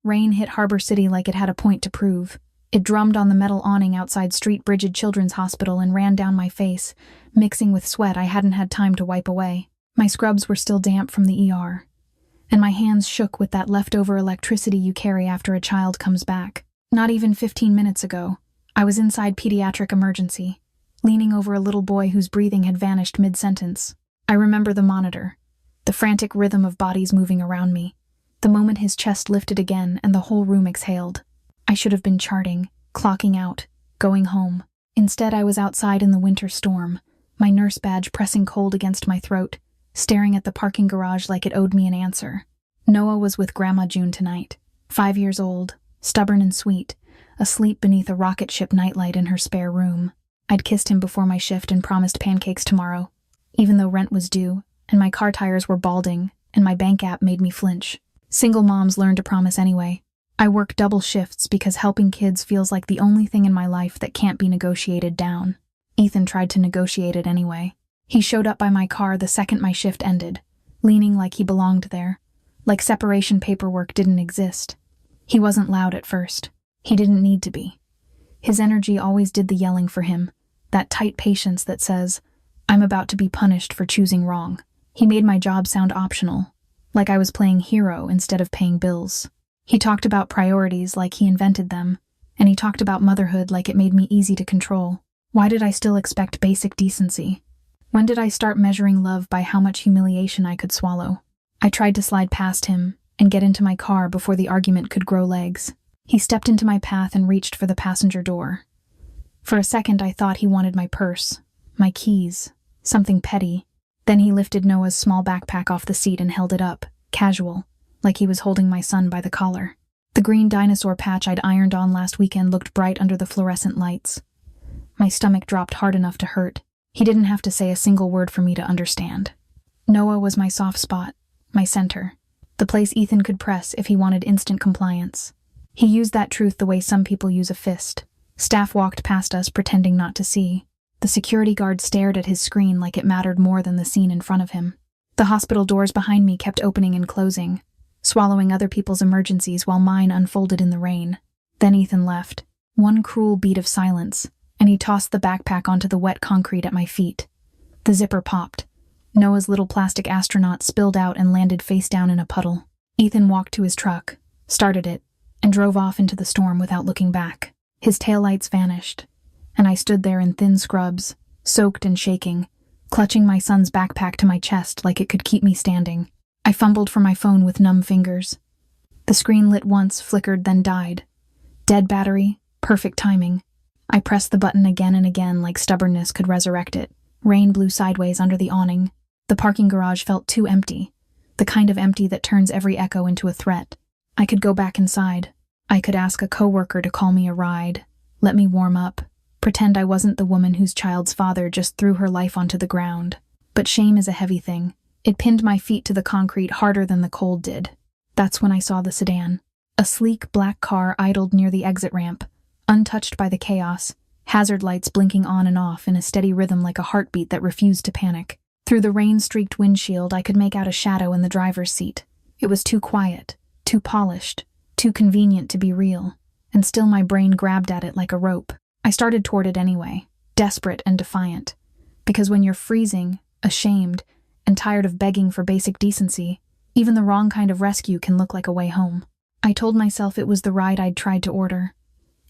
Rain hit Harbor City like it had a point to prove. It drummed on the metal awning outside Street Bridget Children's Hospital and ran down my face, mixing with sweat I hadn't had time to wipe away. My scrubs were still damp from the ER, and my hands shook with that leftover electricity you carry after a child comes back. Not even 15 minutes ago, I was inside pediatric emergency, leaning over a little boy whose breathing had vanished mid-sentence. I remember the monitor, the frantic rhythm of bodies moving around me, the moment his chest lifted again and the whole room exhaled. I should have been charting, clocking out, going home. Instead, I was outside in the winter storm, my nurse badge pressing cold against my throat, staring at the parking garage like it owed me an answer. Noah was with Grandma June tonight, 5 years old, stubborn and sweet, asleep beneath a rocket ship nightlight in her spare room. I'd kissed him before my shift and promised pancakes tomorrow, even though rent was due, and my car tires were balding, and my bank app made me flinch. Single moms learn to promise anyway. I work double shifts because helping kids feels like the only thing in my life that can't be negotiated down. Ethan tried to negotiate it anyway. He showed up by my car the second my shift ended, leaning like he belonged there, like separation paperwork didn't exist. He wasn't loud at first. He didn't need to be. His energy always did the yelling for him, that tight patience that says, I'm about to be punished for choosing wrong. He made my job sound optional, like I was playing hero instead of paying bills. He talked about priorities like he invented them, and he talked about motherhood like it made me easy to control. Why did I still expect basic decency? When did I start measuring love by how much humiliation I could swallow? I tried to slide past him and get into my car before the argument could grow legs. He stepped into my path and reached for the passenger door. For a second, I thought he wanted my purse, my keys, something petty. Then he lifted Noah's small backpack off the seat and held it up, casual, like he was holding my son by the collar. The green dinosaur patch I'd ironed on last weekend looked bright under the fluorescent lights. My stomach dropped hard enough to hurt. He didn't have to say a single word for me to understand. Noah was my soft spot, my center, the place Ethan could press if he wanted instant compliance. He used that truth the way some people use a fist. Staff walked past us, pretending not to see. The security guard stared at his screen like it mattered more than the scene in front of him. The hospital doors behind me kept opening and closing, swallowing other people's emergencies while mine unfolded in the rain. Then Ethan left. One cruel beat of silence, and he tossed the backpack onto the wet concrete at my feet. The zipper popped. Noah's little plastic astronaut spilled out and landed face down in a puddle. Ethan walked to his truck, started it, and drove off into the storm without looking back. His taillights vanished, and I stood there in thin scrubs, soaked and shaking, clutching my son's backpack to my chest like it could keep me standing. I fumbled for my phone with numb fingers. The screen lit once, flickered, then died. Dead battery, perfect timing. I pressed the button again and again like stubbornness could resurrect it. Rain blew sideways under the awning. The parking garage felt too empty, the kind of empty that turns every echo into a threat. I could go back inside. I could ask a coworker to call me a ride, let me warm up, pretend I wasn't the woman whose child's father just threw her life onto the ground. But shame is a heavy thing. It pinned my feet to the concrete harder than the cold did. That's when I saw the sedan. A sleek black car idled near the exit ramp, untouched by the chaos, hazard lights blinking on and off in a steady rhythm like a heartbeat that refused to panic. Through the rain-streaked windshield, I could make out a shadow in the driver's seat. It was too quiet, too polished, too convenient to be real, and still my brain grabbed at it like a rope. I started toward it anyway, desperate and defiant, because when you're freezing, ashamed, and tired of begging for basic decency, even the wrong kind of rescue can look like a way home. I told myself it was the ride I'd tried to order,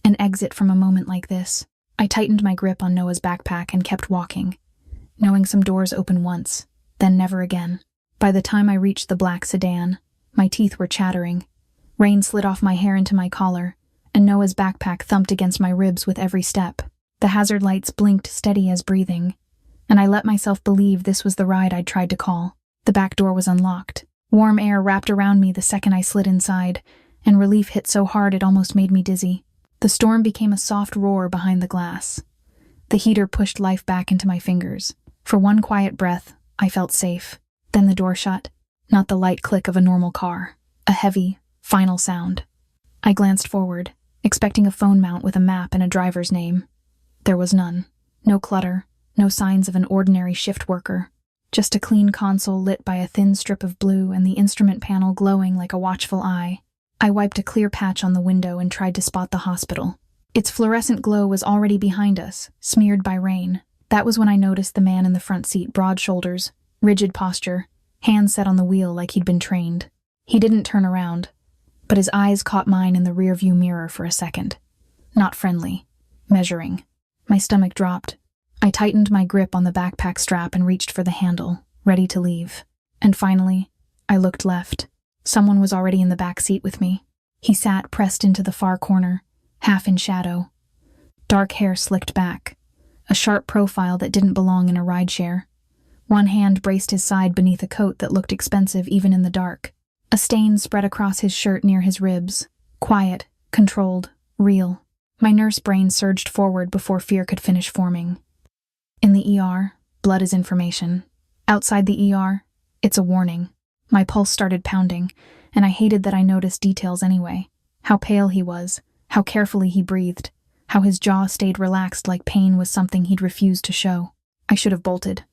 an exit from a moment like this. I tightened my grip on Noah's backpack and kept walking, knowing some doors open once, then never again. By the time I reached the black sedan, my teeth were chattering. Rain slid off my hair into my collar, and Noah's backpack thumped against my ribs with every step. The hazard lights blinked steady as breathing, and I let myself believe this was the ride I'd tried to call. The back door was unlocked. Warm air wrapped around me the second I slid inside, and relief hit so hard it almost made me dizzy. The storm became a soft roar behind the glass. The heater pushed life back into my fingers. For one quiet breath, I felt safe. Then the door shut, not the light click of a normal car, a heavy, final sound. I glanced forward, expecting a phone mount with a map and a driver's name. There was none. No clutter, no signs of an ordinary shift worker. Just a clean console lit by a thin strip of blue and the instrument panel glowing like a watchful eye. I wiped a clear patch on the window and tried to spot the hospital. Its fluorescent glow was already behind us, smeared by rain. That was when I noticed the man in the front seat, broad shoulders, rigid posture, hands set on the wheel like he'd been trained. He didn't turn around, but his eyes caught mine in the rearview mirror for a second. Not friendly. Measuring. My stomach dropped. I tightened my grip on the backpack strap and reached for the handle, ready to leave. And finally, I looked left. Someone was already in the back seat with me. He sat pressed into the far corner, half in shadow. Dark hair slicked back. A sharp profile that didn't belong in a rideshare. One hand braced his side beneath a coat that looked expensive even in the dark. A stain spread across his shirt near his ribs. Quiet, controlled, real. My nurse brain surged forward before fear could finish forming. In the ER, blood is information. Outside the ER, it's a warning. My pulse started pounding, and I hated that I noticed details anyway. How pale he was, how carefully he breathed, how his jaw stayed relaxed like pain was something he'd refused to show. I should have bolted.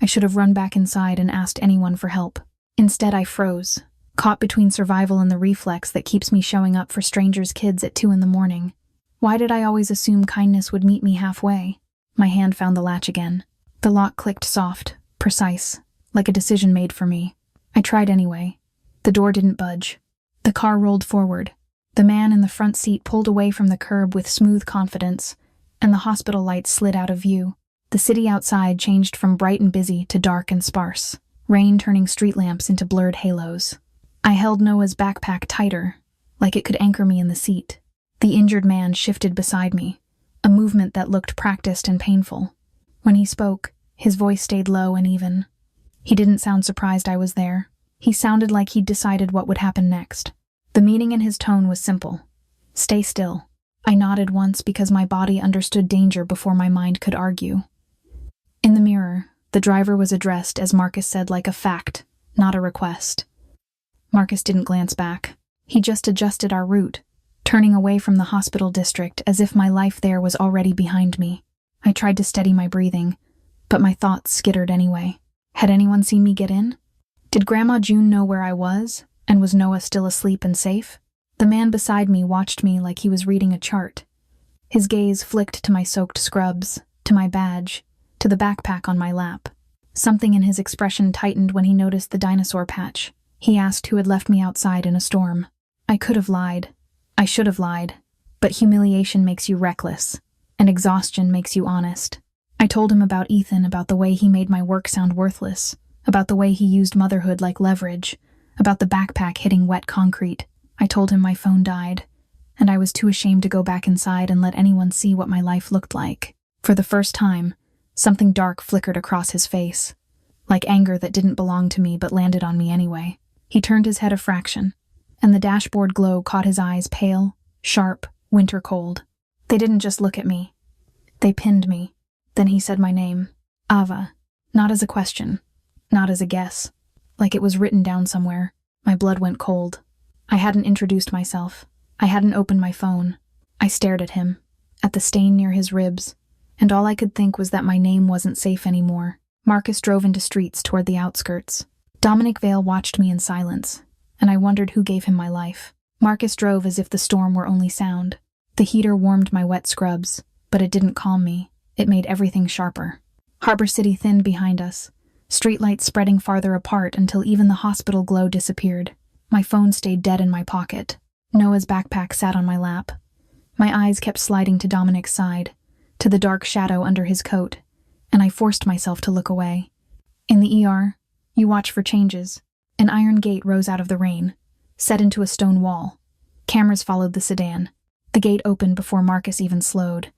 I should have run back inside and asked anyone for help. Instead, I froze, caught between survival and the reflex that keeps me showing up for strangers' kids at 2 a.m. Why did I always assume kindness would meet me halfway? My hand found the latch again. The lock clicked soft, precise, like a decision made for me. I tried anyway. The door didn't budge. The car rolled forward. The man in the front seat pulled away from the curb with smooth confidence, and the hospital lights slid out of view. The city outside changed from bright and busy to dark and sparse, rain turning street lamps into blurred halos. I held Noah's backpack tighter, like it could anchor me in the seat. The injured man shifted beside me, a movement that looked practiced and painful. When he spoke, his voice stayed low and even. He didn't sound surprised I was there. He sounded like he'd decided what would happen next. The meaning in his tone was simple. Stay still. I nodded once because my body understood danger before my mind could argue. In the mirror, the driver was addressed, as Marcus said, like a fact, not a request. Marcus didn't glance back. He just adjusted our route, turning away from the hospital district as if my life there was already behind me. I tried to steady my breathing, but my thoughts skittered anyway. Had anyone seen me get in? Did Grandma June know where I was, and was Noah still asleep and safe? The man beside me watched me like he was reading a chart. His gaze flicked to my soaked scrubs, to my badge, to the backpack on my lap. Something in his expression tightened when he noticed the dinosaur patch. He asked who had left me outside in a storm. I could have lied. I should have lied. But humiliation makes you reckless, and exhaustion makes you honest. I told him about Ethan, about the way he made my work sound worthless, about the way he used motherhood like leverage, about the backpack hitting wet concrete. I told him my phone died, and I was too ashamed to go back inside and let anyone see what my life looked like. For the first time, something dark flickered across his face, like anger that didn't belong to me but landed on me anyway. He turned his head a fraction, and the dashboard glow caught his eyes, pale, sharp, winter cold. They didn't just look at me. They pinned me. Then he said my name, Ava, not as a question, not as a guess, like it was written down somewhere. My blood went cold. I hadn't introduced myself. I hadn't opened my phone. I stared at him, at the stain near his ribs, and all I could think was that my name wasn't safe anymore. Marcus drove into streets toward the outskirts. Dominic Vale watched me in silence, and I wondered who gave him my life. Marcus drove as if the storm were only sound. The heater warmed my wet scrubs, but it didn't calm me. It made everything sharper. Harbor City thinned behind us, streetlights spreading farther apart until even the hospital glow disappeared. My phone stayed dead in my pocket. Noah's backpack sat on my lap. My eyes kept sliding to Dominic's side, to the dark shadow under his coat, and I forced myself to look away. In the ER, you watch for changes. An iron gate rose out of the rain, set into a stone wall. Cameras followed the sedan. The gate opened before Marcus even slowed,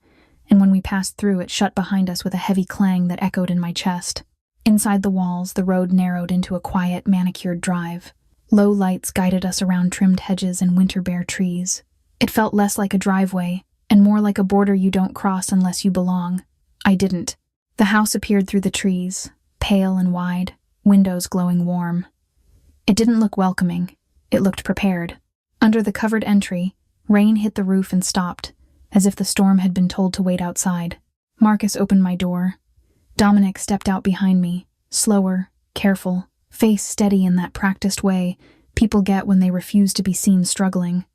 and when we passed through, it shut behind us with a heavy clang that echoed in my chest. Inside the walls, the road narrowed into a quiet, manicured drive. Low lights guided us around trimmed hedges and winter-bare trees. It felt less like a driveway, and more like a border you don't cross unless you belong. I didn't. The house appeared through the trees, pale and wide, windows glowing warm. It didn't look welcoming. It looked prepared. Under the covered entry, rain hit the roof and stopped, as if the storm had been told to wait outside. Marcus opened my door. Dominic stepped out behind me, slower, careful, face steady in that practiced way people get when they refuse to be seen struggling.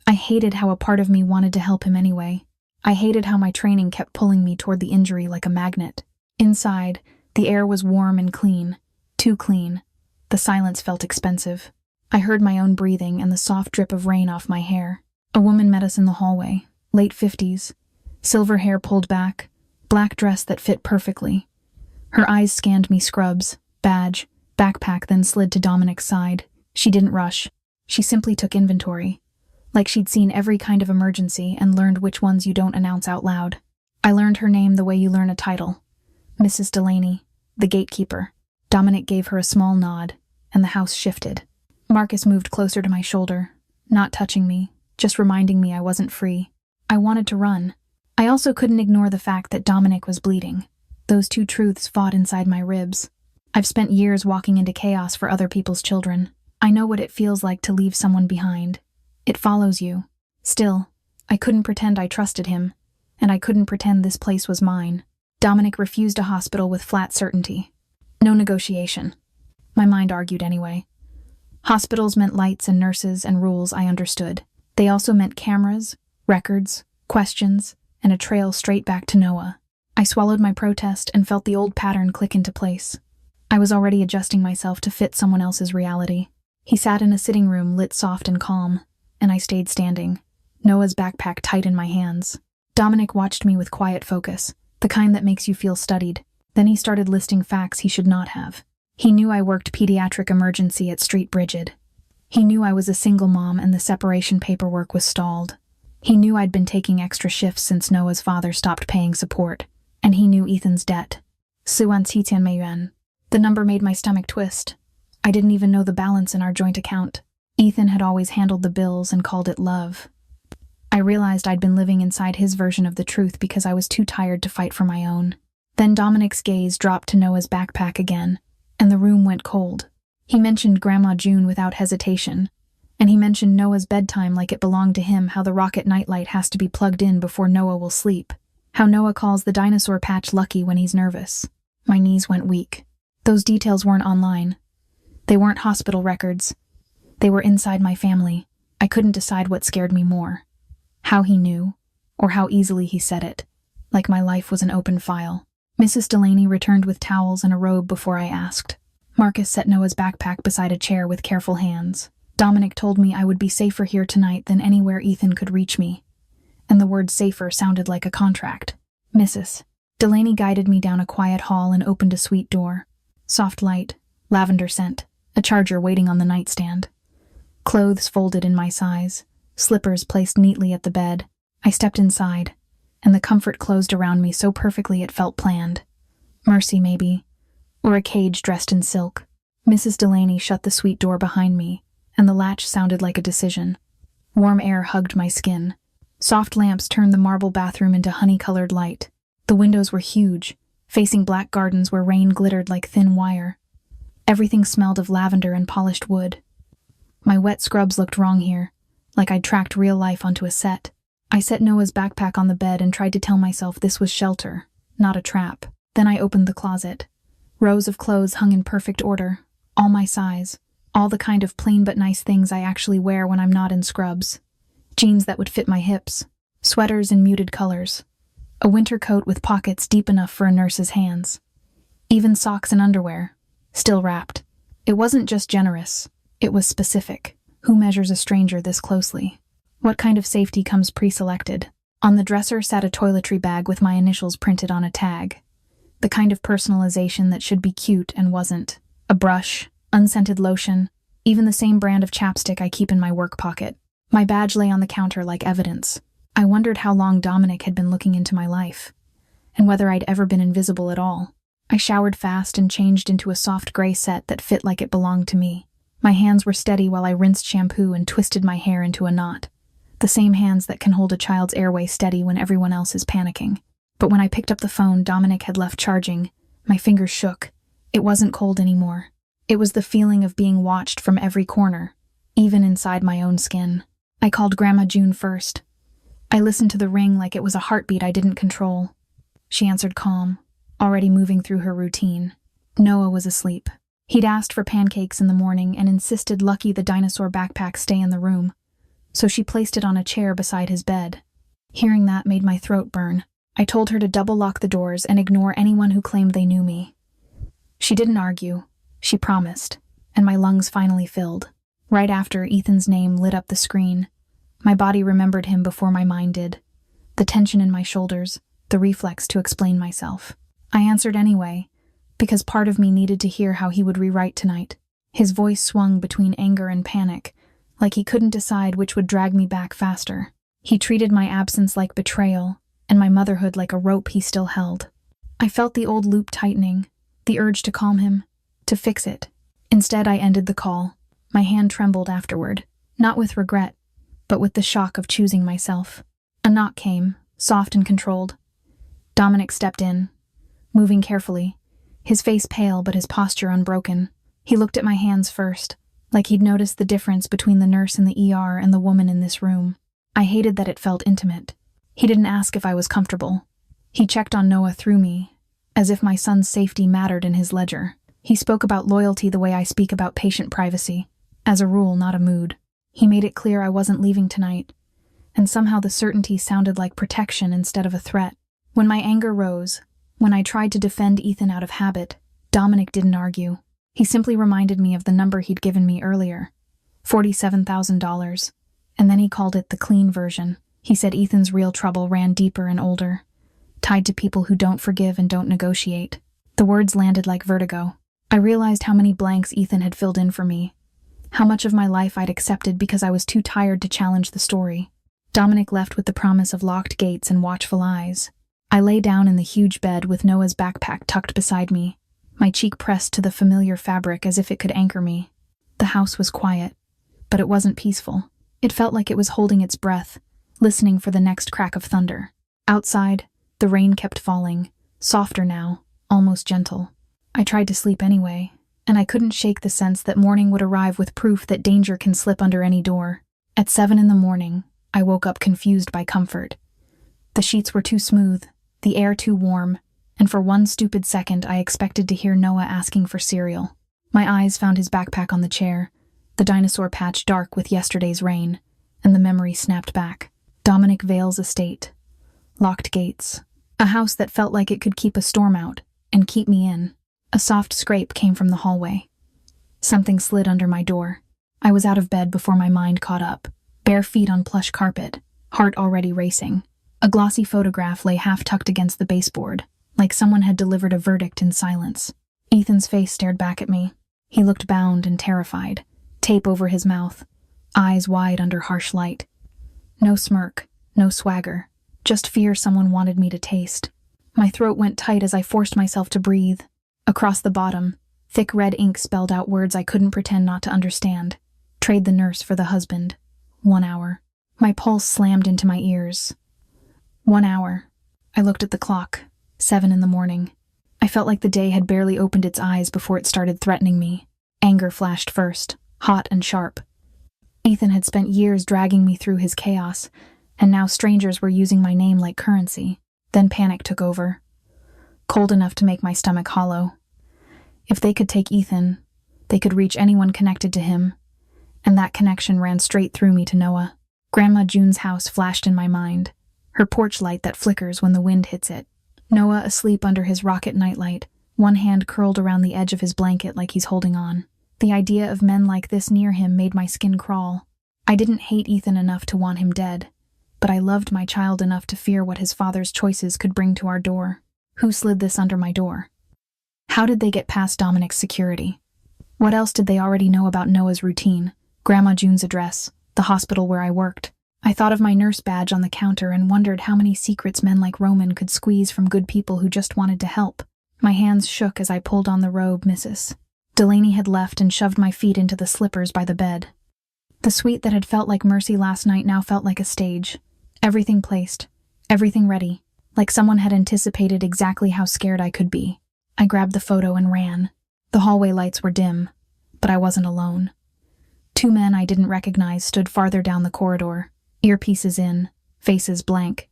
I hated how a part of me wanted to help him anyway. I hated how my training kept pulling me toward the injury like a magnet. Inside, the air was warm and clean. Too clean. The silence felt expensive. I heard my own breathing and the soft drip of rain off my hair. A woman met us in the hallway, late 50s. Silver hair pulled back, black dress that fit perfectly. Her eyes scanned me: scrubs, badge, backpack, then slid to Dominic's side. She didn't rush. She simply took inventory. Like she'd seen every kind of emergency and learned which ones you don't announce out loud. I learned her name the way you learn a title. Mrs. Delaney, the gatekeeper. Dominic gave her a small nod, and the house shifted. Marcus moved closer to my shoulder, not touching me, just reminding me I wasn't free. I wanted to run. I also couldn't ignore the fact that Dominic was bleeding. Those two truths fought inside my ribs. I've spent years walking into chaos for other people's children. I know what it feels like to leave someone behind. It follows you. Still, I couldn't pretend I trusted him, and I couldn't pretend this place was mine. Dominic refused a hospital with flat certainty. No negotiation. My mind argued anyway. Hospitals meant lights and nurses and rules I understood. They also meant cameras, records, questions, and a trail straight back to Noah. I swallowed my protest and felt the old pattern click into place. I was already adjusting myself to fit someone else's reality. He sat in a sitting room lit soft and calm, and I stayed standing, Noah's backpack tight in my hands. Dominic watched me with quiet focus, the kind that makes you feel studied. Then he started listing facts he should not have. He knew I worked pediatric emergency at Street Brigid. He knew I was a single mom and the separation paperwork was stalled. He knew I'd been taking extra shifts since Noah's father stopped paying support. And he knew Ethan's debt. $1,000,000. The number made my stomach twist. I didn't even know the balance in our joint account. Ethan had always handled the bills and called it love. I realized I'd been living inside his version of the truth because I was too tired to fight for my own. Then Dominic's gaze dropped to Noah's backpack again, and the room went cold. He mentioned Grandma June without hesitation, and he mentioned Noah's bedtime like it belonged to him, how the rocket nightlight has to be plugged in before Noah will sleep, how Noah calls the dinosaur patch lucky when he's nervous. My knees went weak. Those details weren't online. They weren't hospital records. They were inside my family. I couldn't decide what scared me more. How he knew, or how easily he said it, like my life was an open file. Mrs. Delaney returned with towels and a robe before I asked. Marcus set Noah's backpack beside a chair with careful hands. Dominic told me I would be safer here tonight than anywhere Ethan could reach me. And the word safer sounded like a contract. Mrs. Delaney guided me down a quiet hall and opened a suite door. Soft light, lavender scent, a charger waiting on the nightstand. Clothes folded in my size, slippers placed neatly at the bed. I stepped inside, and the comfort closed around me so perfectly it felt planned. Mercy, maybe, or a cage dressed in silk. Mrs. Delaney shut the suite door behind me, and the latch sounded like a decision. Warm air hugged my skin. Soft lamps turned the marble bathroom into honey-colored light. The windows were huge, facing black gardens where rain glittered like thin wire. Everything smelled of lavender and polished wood. My wet scrubs looked wrong here, like I'd tracked real life onto a set. I set Noah's backpack on the bed and tried to tell myself this was shelter, not a trap. Then I opened the closet. Rows of clothes hung in perfect order, all my size, all the kind of plain but nice things I actually wear when I'm not in scrubs. Jeans that would fit my hips, sweaters in muted colors, a winter coat with pockets deep enough for a nurse's hands. Even socks and underwear, still wrapped. It wasn't just generous, it was specific. Who measures a stranger this closely? What kind of safety comes pre-selected? On the dresser sat a toiletry bag with my initials printed on a tag. The kind of personalization that should be cute and wasn't. A brush, unscented lotion, even the same brand of chapstick I keep in my work pocket. My badge lay on the counter like evidence. I wondered how long Dominic had been looking into my life, and whether I'd ever been invisible at all. I showered fast and changed into a soft gray set that fit like it belonged to me. My hands were steady while I rinsed shampoo and twisted my hair into a knot. The same hands that can hold a child's airway steady when everyone else is panicking. But when I picked up the phone Dominic had left charging, my fingers shook. It wasn't cold anymore. It was the feeling of being watched from every corner, even inside my own skin. I called Grandma June first. I listened to the ring like it was a heartbeat I didn't control. She answered calm, already moving through her routine. Noah was asleep. He'd asked for pancakes in the morning and insisted Lucky the dinosaur backpack stay in the room, so she placed it on a chair beside his bed. Hearing that made my throat burn. I told her to double lock the doors and ignore anyone who claimed they knew me. She didn't argue. She promised, and my lungs finally filled. Right after, Ethan's name lit up the screen. My body remembered him before my mind did. The tension in my shoulders, the reflex to explain myself. I answered anyway, because part of me needed to hear how he would rewrite tonight. His voice swung between anger and panic, like he couldn't decide which would drag me back faster. He treated my absence like betrayal, and my motherhood like a rope he still held. I felt the old loop tightening, the urge to calm him, to fix it. Instead, I ended the call. My hand trembled afterward, not with regret, but with the shock of choosing myself. A knock came, soft and controlled. Dominic stepped in, moving carefully, his face pale but his posture unbroken. He looked at my hands first, like he'd noticed the difference between the nurse in the ER and the woman in this room. I hated that it felt intimate. He didn't ask if I was comfortable. He checked on Noah through me, as if my son's safety mattered in his ledger. He spoke about loyalty the way I speak about patient privacy, as a rule, not a mood. He made it clear I wasn't leaving tonight, and somehow the certainty sounded like protection instead of a threat. When my anger rose, when I tried to defend Ethan out of habit, Dominic didn't argue. He simply reminded me of the number he'd given me earlier, $47,000, and then he called it the clean version. He said Ethan's real trouble ran deeper and older, tied to people who don't forgive and don't negotiate. The words landed like vertigo. I realized how many blanks Ethan had filled in for me, how much of my life I'd accepted because I was too tired to challenge the story. Dominic left with the promise of locked gates and watchful eyes. I lay down in the huge bed with Noah's backpack tucked beside me, my cheek pressed to the familiar fabric as if it could anchor me. The house was quiet, but it wasn't peaceful. It felt like it was holding its breath, listening for the next crack of thunder. Outside, the rain kept falling, softer now, almost gentle. I tried to sleep anyway, and I couldn't shake the sense that morning would arrive with proof that danger can slip under any door. At 7 a.m, I woke up confused by comfort. The sheets were too smooth, the air too warm, and for one stupid second I expected to hear Noah asking for cereal. My eyes found his backpack on the chair, the dinosaur patch dark with yesterday's rain, and the memory snapped back. Dominic Vale's estate. Locked gates. A house that felt like it could keep a storm out, and keep me in. A soft scrape came from the hallway. Something slid under my door. I was out of bed before my mind caught up, bare feet on plush carpet, heart already racing. A glossy photograph lay half tucked against the baseboard, like someone had delivered a verdict in silence. Ethan's face stared back at me. He looked bound and terrified, tape over his mouth, eyes wide under harsh light. No smirk, no swagger, just fear someone wanted me to taste. My throat went tight as I forced myself to breathe. Across the bottom, thick red ink spelled out words I couldn't pretend not to understand. Trade the nurse for the husband. 1 hour. My pulse slammed into my ears. 1 hour. I looked at the clock. 7 a.m. I felt like the day had barely opened its eyes before it started threatening me. Anger flashed first, hot and sharp. Ethan had spent years dragging me through his chaos, and now strangers were using my name like currency. Then panic took over. Cold enough to make my stomach hollow. If they could take Ethan, they could reach anyone connected to him, and that connection ran straight through me to Noah. Grandma June's house flashed in my mind, her porch light that flickers when the wind hits it. Noah asleep under his rocket nightlight, one hand curled around the edge of his blanket like he's holding on. The idea of men like this near him made my skin crawl. I didn't hate Ethan enough to want him dead, but I loved my child enough to fear what his father's choices could bring to our door. Who slid this under my door? How did they get past Dominic's security? What else did they already know about Noah's routine, Grandma June's address, the hospital where I worked? I thought of my nurse badge on the counter and wondered how many secrets men like Roman could squeeze from good people who just wanted to help. My hands shook as I pulled on the robe, Mrs. Delaney had left and shoved my feet into the slippers by the bed. The suite that had felt like mercy last night now felt like a stage. Everything placed, everything ready, like someone had anticipated exactly how scared I could be. I grabbed the photo and ran. The hallway lights were dim, but I wasn't alone. 2 men I didn't recognize stood farther down the corridor, earpieces in, faces blank.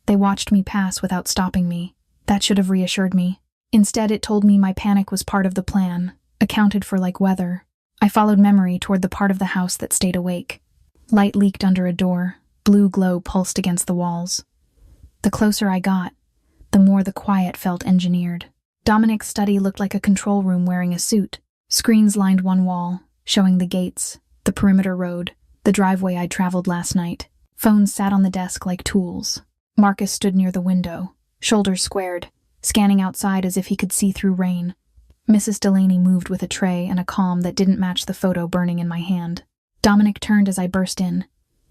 They watched me pass without stopping me. That should have reassured me. Instead, it told me my panic was part of the plan, accounted for like weather. I followed memory toward the part of the house that stayed awake. Light leaked under a door, blue glow pulsed against the walls. The closer I got, the more the quiet felt engineered. Dominic's study looked like a control room wearing a suit. Screens lined one wall, showing the gates, the perimeter road, the driveway I'd traveled last night. Phones sat on the desk like tools. Marcus stood near the window, shoulders squared, scanning outside as if he could see through rain. Mrs. Delaney moved with a tray and a calm that didn't match the photo burning in my hand. Dominic turned as I burst in.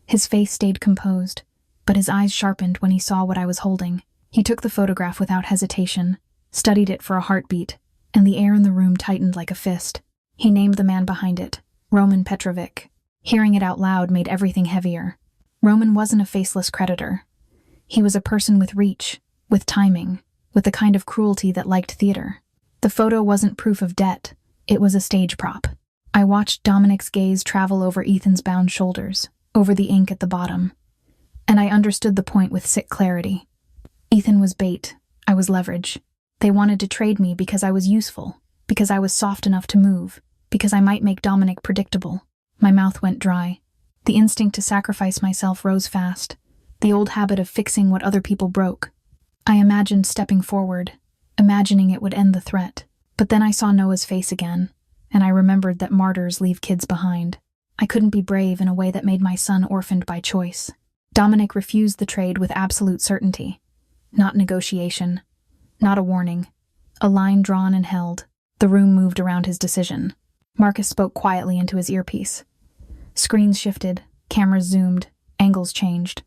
His face stayed composed, but his eyes sharpened when he saw what I was holding. He took the photograph without hesitation, studied it for a heartbeat, and the air in the room tightened like a fist. He named the man behind it, Roman Petrovic. Hearing it out loud made everything heavier. Roman wasn't a faceless creditor. He was a person with reach, with timing, with the kind of cruelty that liked theater. The photo wasn't proof of debt, it was a stage prop. I watched Dominic's gaze travel over Ethan's bound shoulders, over the ink at the bottom. And I understood the point with sick clarity. Ethan was bait, I was leverage. They wanted to trade me because I was useful, because I was soft enough to move, because I might make Dominic predictable. My mouth went dry. The instinct to sacrifice myself rose fast, the old habit of fixing what other people broke. I imagined stepping forward, imagining it would end the threat. But then I saw Noah's face again, and I remembered that martyrs leave kids behind. I couldn't be brave in a way that made my son orphaned by choice. Dominic refused the trade with absolute certainty. Not negotiation. Not a warning. A line drawn and held. The room moved around his decision. Marcus spoke quietly into his earpiece. Screens shifted, cameras zoomed, angles changed.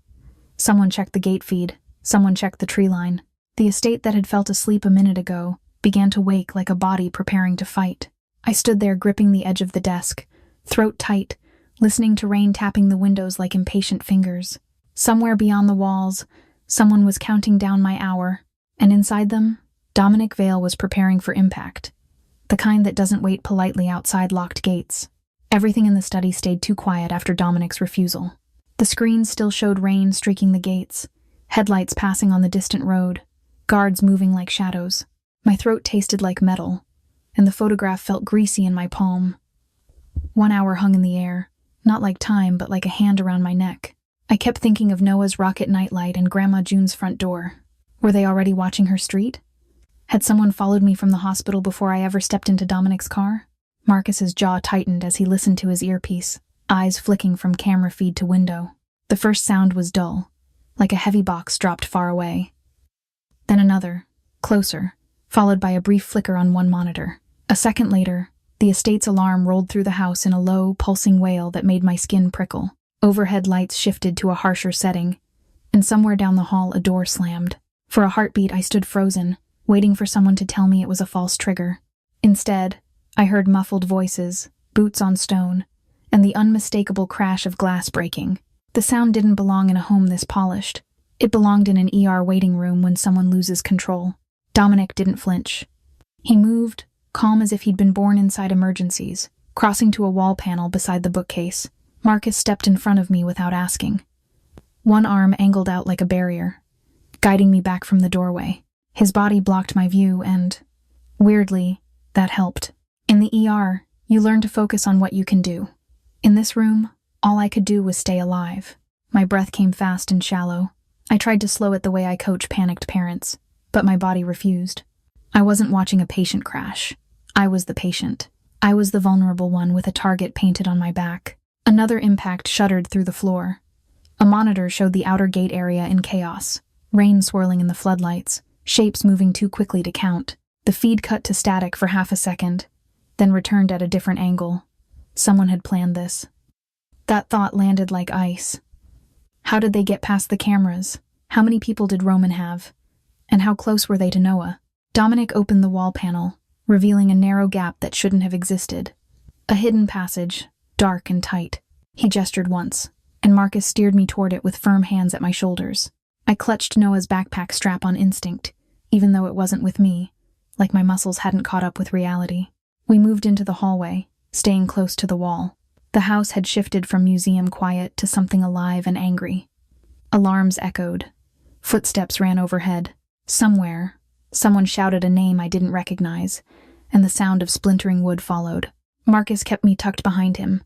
Someone checked the gate feed, someone checked the tree line. The estate that had felt asleep a minute ago began to wake like a body preparing to fight. I stood there gripping the edge of the desk, throat tight, listening to rain tapping the windows like impatient fingers. Somewhere beyond the walls, someone was counting down my hour, and inside them, Dominic Vale was preparing for impact. The kind that doesn't wait politely outside locked gates. Everything in the study stayed too quiet after Dominic's refusal. The screen still showed rain streaking the gates, headlights passing on the distant road, guards moving like shadows. My throat tasted like metal, and the photograph felt greasy in my palm. 1 hour hung in the air, not like time, but like a hand around my neck. I kept thinking of Noah's rocket nightlight and Grandma June's front door. Were they already watching her street? Had someone followed me from the hospital before I ever stepped into Dominic's car? Marcus's jaw tightened as he listened to his earpiece, eyes flicking from camera feed to window. The first sound was dull, like a heavy box dropped far away. Then another, closer, followed by a brief flicker on one monitor. A second later, the estate's alarm rolled through the house in a low, pulsing wail that made my skin prickle. Overhead lights shifted to a harsher setting, and somewhere down the hall a door slammed. For a heartbeat, I stood frozen, waiting for someone to tell me it was a false trigger. Instead, I heard muffled voices, boots on stone, and the unmistakable crash of glass breaking. The sound didn't belong in a home this polished. It belonged in an ER waiting room when someone loses control. Dominic didn't flinch. He moved, calm as if he'd been born inside emergencies, crossing to a wall panel beside the bookcase. Marcus stepped in front of me without asking. One arm angled out like a barrier, guiding me back from the doorway. His body blocked my view and, weirdly, that helped. In the ER, you learn to focus on what you can do. In this room, all I could do was stay alive. My breath came fast and shallow. I tried to slow it the way I coach panicked parents, but my body refused. I wasn't watching a patient crash. I was the patient. I was the vulnerable one with a target painted on my back. Another impact shuddered through the floor. A monitor showed the outer gate area in chaos, rain swirling in the floodlights, shapes moving too quickly to count. The feed cut to static for half a second, then returned at a different angle. Someone had planned this. That thought landed like ice. How did they get past the cameras? How many people did Roman have? And how close were they to Noah? Dominic opened the wall panel, revealing a narrow gap that shouldn't have existed. A hidden passage, dark and tight. He gestured once, and Marcus steered me toward it with firm hands at my shoulders. I clutched Noah's backpack strap on instinct, even though it wasn't with me, like my muscles hadn't caught up with reality. We moved into the hallway, staying close to the wall. The house had shifted from museum quiet to something alive and angry. Alarms echoed. Footsteps ran overhead. Somewhere, someone shouted a name I didn't recognize, and the sound of splintering wood followed. Marcus kept me tucked behind him.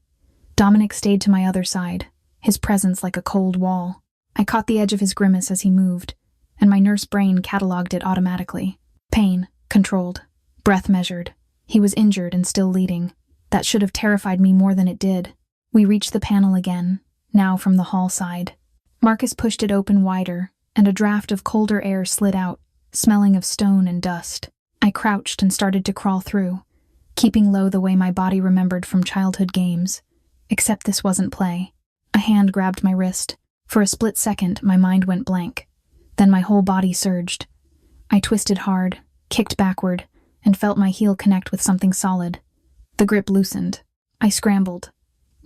Dominic stayed to my other side, his presence like a cold wall. I caught the edge of his grimace as he moved, and my nurse brain catalogued it automatically. Pain, controlled. Breath measured. He was injured and still leading. That should have terrified me more than it did. We reached the panel again, now from the hall side. Marcus pushed it open wider, and a draft of colder air slid out, smelling of stone and dust. I crouched and started to crawl through, keeping low the way my body remembered from childhood games. Except this wasn't play. A hand grabbed my wrist. For a split second, my mind went blank. Then my whole body surged. I twisted hard, kicked backward, and felt my heel connect with something solid. The grip loosened. I scrambled,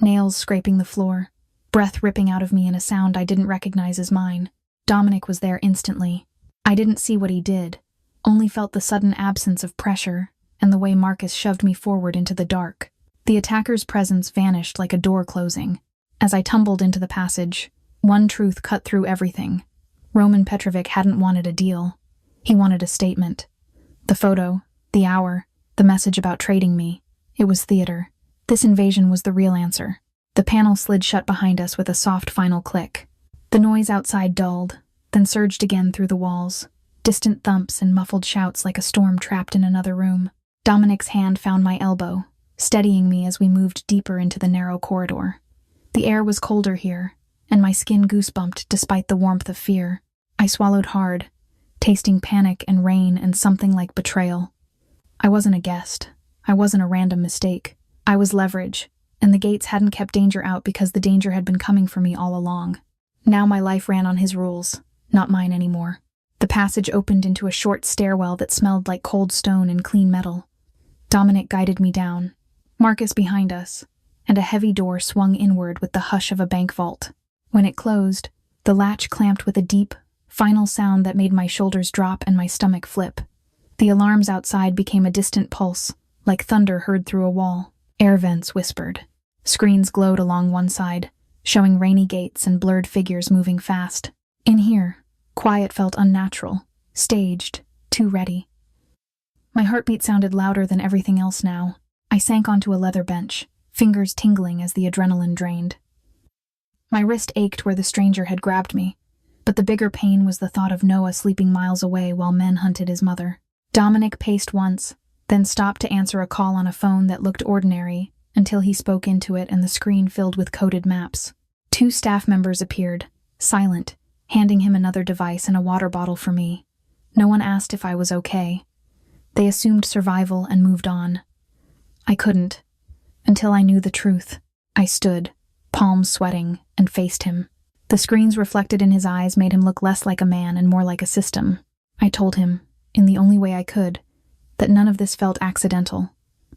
nails scraping the floor, breath ripping out of me in a sound I didn't recognize as mine. Dominic was there instantly. I didn't see what he did, only felt the sudden absence of pressure and the way Marcus shoved me forward into the dark. The attacker's presence vanished like a door closing. As I tumbled into the passage, one truth cut through everything. Roman Petrovic hadn't wanted a deal. He wanted a statement. The photo, the hour, the message about trading me. It was theater. This invasion was the real answer. The panel slid shut behind us with a soft final click. The noise outside dulled, then surged again through the walls. Distant thumps and muffled shouts like a storm trapped in another room. Dominic's hand found my elbow, steadying me as we moved deeper into the narrow corridor. The air was colder here, and my skin goosebumped despite the warmth of fear. I swallowed hard, tasting panic and rain and something like betrayal. I wasn't a guest. I wasn't a random mistake. I was leverage, and the gates hadn't kept danger out because the danger had been coming for me all along. Now my life ran on his rules, not mine anymore. The passage opened into a short stairwell that smelled like cold stone and clean metal. Dominic guided me down, Marcus behind us, and a heavy door swung inward with the hush of a bank vault. When it closed, the latch clamped with a deep, final sound that made my shoulders drop and my stomach flip. The alarms outside became a distant pulse, like thunder heard through a wall. Air vents whispered. Screens glowed along one side, showing rainy gates and blurred figures moving fast. In here, quiet felt unnatural, staged, too ready. My heartbeat sounded louder than everything else now. I sank onto a leather bench, fingers tingling as the adrenaline drained. My wrist ached where the stranger had grabbed me, but the bigger pain was the thought of Noah sleeping miles away while men hunted his mother. Dominic paced once, then stopped to answer a call on a phone that looked ordinary until he spoke into it and the screen filled with coded maps. 2 staff members appeared, silent, handing him another device and a water bottle for me. No one asked if I was okay. They assumed survival and moved on. I couldn't, until I knew the truth. I stood, palms sweating, and faced him. The screens reflected in his eyes made him look less like a man and more like a system. I told him, in the only way I could, that none of this felt accidental.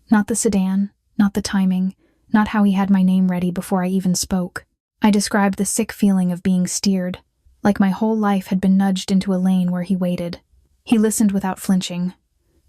Not the sedan, not the timing, not how he had my name ready before I even spoke. I described the sick feeling of being steered, like my whole life had been nudged into a lane where he waited. He listened without flinching,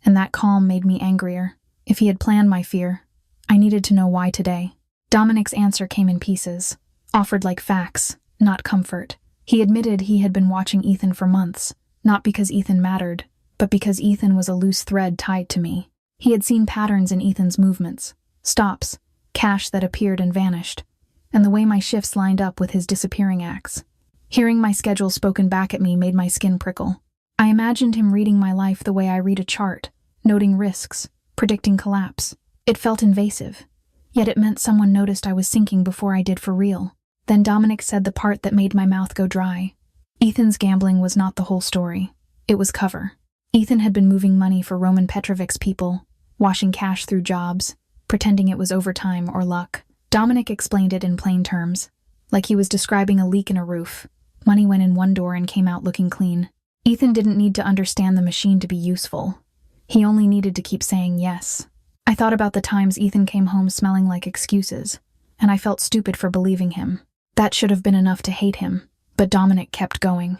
and that calm made me angrier. If he had planned my fear, I needed to know why today. Dominic's answer came in pieces, offered like facts, not comfort. He admitted he had been watching Ethan for months, not because Ethan mattered, but because Ethan was a loose thread tied to me. He had seen patterns in Ethan's movements, stops, cash that appeared and vanished, and the way my shifts lined up with his disappearing acts. Hearing my schedule spoken back at me made my skin prickle. I imagined him reading my life the way I read a chart, noting risks, predicting collapse. It felt invasive, yet it meant someone noticed I was sinking before I did for real. Then Dominic said the part that made my mouth go dry. Ethan's gambling was not the whole story. It was cover. Ethan had been moving money for Roman Petrovic's people, washing cash through jobs, pretending it was overtime or luck. Dominic explained it in plain terms, like he was describing a leak in a roof. Money went in one door and came out looking clean. Ethan didn't need to understand the machine to be useful. He only needed to keep saying yes. I thought about the times Ethan came home smelling like excuses, and I felt stupid for believing him. That should have been enough to hate him, but Dominic kept going.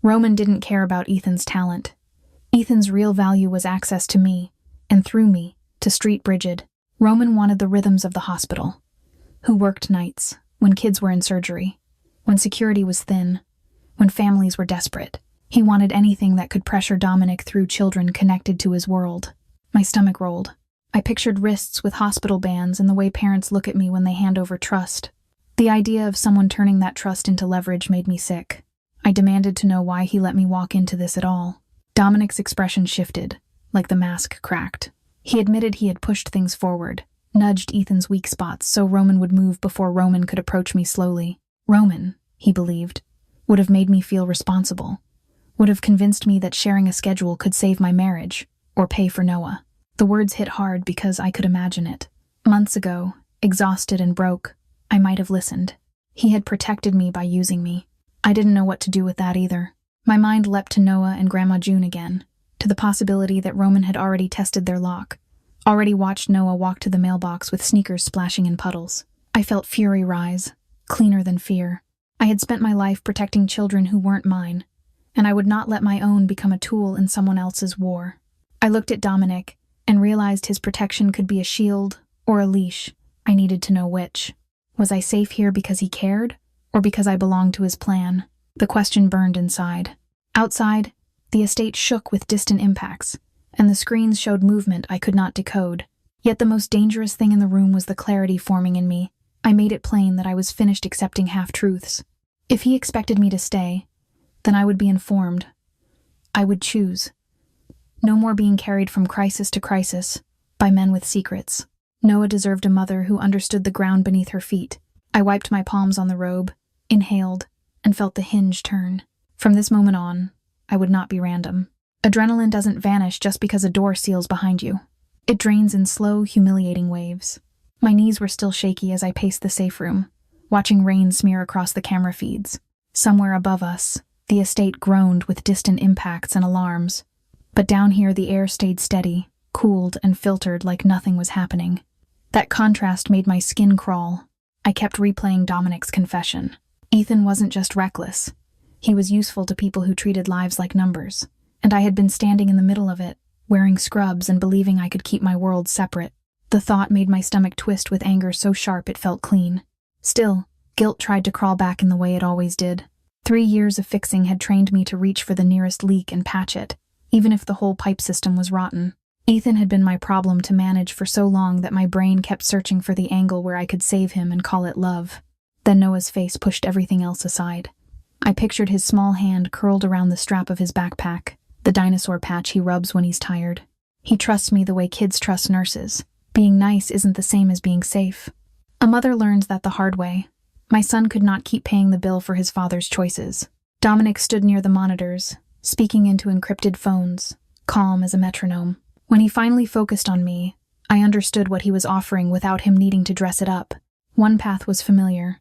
Roman didn't care about Ethan's talent. Ethan's real value was access to me, and through me, to Street Bridget. Roman wanted the rhythms of the hospital. Who worked nights, when kids were in surgery, when security was thin, when families were desperate. He wanted anything that could pressure Dominic through children connected to his world. My stomach rolled. I pictured wrists with hospital bands and the way parents look at me when they hand over trust. The idea of someone turning that trust into leverage made me sick. I demanded to know why he let me walk into this at all. Dominic's expression shifted, like the mask cracked. He admitted he had pushed things forward, nudged Ethan's weak spots so Roman would move before Roman could approach me slowly. Roman, he believed, would have made me feel responsible, would have convinced me that sharing a schedule could save my marriage, or pay for Noah. The words hit hard because I could imagine it. Months ago, exhausted and broke, I might have listened. He had protected me by using me. I didn't know what to do with that either. My mind leapt to Noah and Grandma June again, to the possibility that Roman had already tested their lock, already watched Noah walk to the mailbox with sneakers splashing in puddles. I felt fury rise, cleaner than fear. I had spent my life protecting children who weren't mine, and I would not let my own become a tool in someone else's war. I looked at Dominic and realized his protection could be a shield or a leash. I needed to know which. Was I safe here because he cared, or because I belonged to his plan? The question burned inside. Outside, the estate shook with distant impacts, and the screens showed movement I could not decode. Yet the most dangerous thing in the room was the clarity forming in me. I made it plain that I was finished accepting half-truths. If he expected me to stay, then I would be informed. I would choose. No more being carried from crisis to crisis by men with secrets. Noah deserved a mother who understood the ground beneath her feet. I wiped my palms on the robe, inhaled, and felt the hinge turn. From this moment on, I would not be random. Adrenaline doesn't vanish just because a door seals behind you. It drains in slow, humiliating waves. My knees were still shaky as I paced the safe room, watching rain smear across the camera feeds. Somewhere above us, the estate groaned with distant impacts and alarms. But down here the air stayed steady, cooled and filtered like nothing was happening. That contrast made my skin crawl. I kept replaying Dominic's confession. Ethan wasn't just reckless. He was useful to people who treated lives like numbers. And I had been standing in the middle of it, wearing scrubs and believing I could keep my worlds separate. The thought made my stomach twist with anger so sharp it felt clean. Still, guilt tried to crawl back in the way it always did. 3 years of fixing had trained me to reach for the nearest leak and patch it, even if the whole pipe system was rotten. Ethan had been my problem to manage for so long that my brain kept searching for the angle where I could save him and call it love. Then Noah's face pushed everything else aside. I pictured his small hand curled around the strap of his backpack, the dinosaur patch he rubs when he's tired. He trusts me the way kids trust nurses. Being nice isn't the same as being safe. A mother learned that the hard way. My son could not keep paying the bill for his father's choices. Dominic stood near the monitors, speaking into encrypted phones, calm as a metronome. When he finally focused on me, I understood what he was offering without him needing to dress it up. One path was familiar.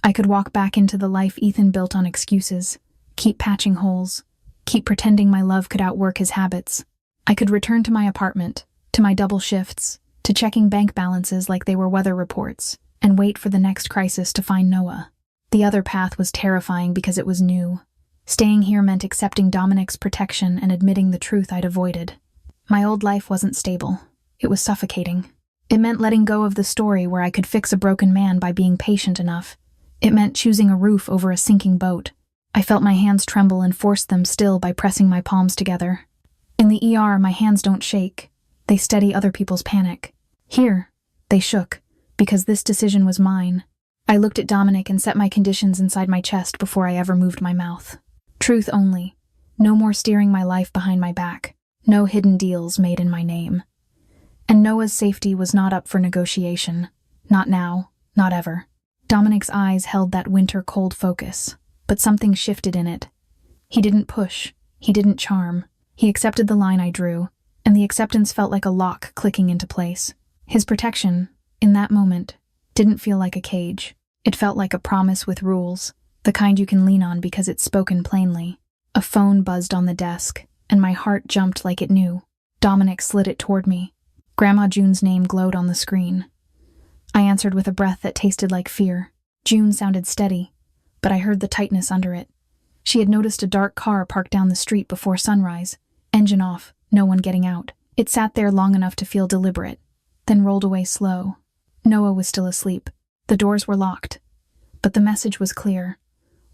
I could walk back into the life Ethan built on excuses, keep patching holes, keep pretending my love could outwork his habits. I could return to my apartment, to my double shifts, to checking bank balances like they were weather reports, and wait for the next crisis to find Noah. The other path was terrifying because it was new. Staying here meant accepting Dominic's protection and admitting the truth I'd avoided. My old life wasn't stable. It was suffocating. It meant letting go of the story where I could fix a broken man by being patient enough. It meant choosing a roof over a sinking boat. I felt my hands tremble and forced them still by pressing my palms together. In the ER, my hands don't shake. They steady other people's panic. Here, they shook, because this decision was mine. I looked at Dominic and set my conditions inside my chest before I ever moved my mouth. Truth only. No more steering my life behind my back. No hidden deals made in my name. And Noah's safety was not up for negotiation. Not now, not ever. Dominic's eyes held that winter-cold focus, but something shifted in it. He didn't push. He didn't charm. He accepted the line I drew, and the acceptance felt like a lock clicking into place. His protection, in that moment, didn't feel like a cage. It felt like a promise with rules, the kind you can lean on because it's spoken plainly. A phone buzzed on the desk, and my heart jumped like it knew. Dominic slid it toward me. Grandma June's name glowed on the screen. I answered with a breath that tasted like fear. June sounded steady, but I heard the tightness under it. She had noticed a dark car parked down the street before sunrise, engine off, no one getting out. It sat there long enough to feel deliberate, then rolled away slow. Noah was still asleep. The doors were locked. But the message was clear.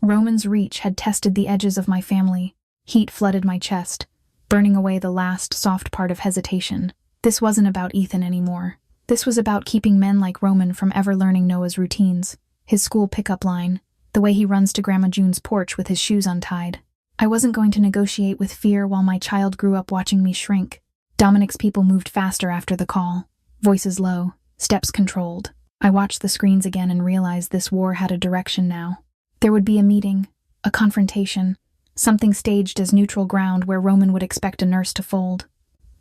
Roman's reach had tested the edges of my family. Heat flooded my chest. burning away the last soft part of hesitation. This wasn't about Ethan anymore. This was about keeping men like Roman from ever learning Noah's routines, his school pickup line, the way he runs to Grandma June's porch with his shoes untied. I wasn't going to negotiate with fear while my child grew up watching me shrink. Dominic's people moved faster after the call, voices low, steps controlled. I watched the screens again and realized this war had a direction now. There would be a meeting, a confrontation, something staged as neutral ground where Roman would expect a nurse to fold.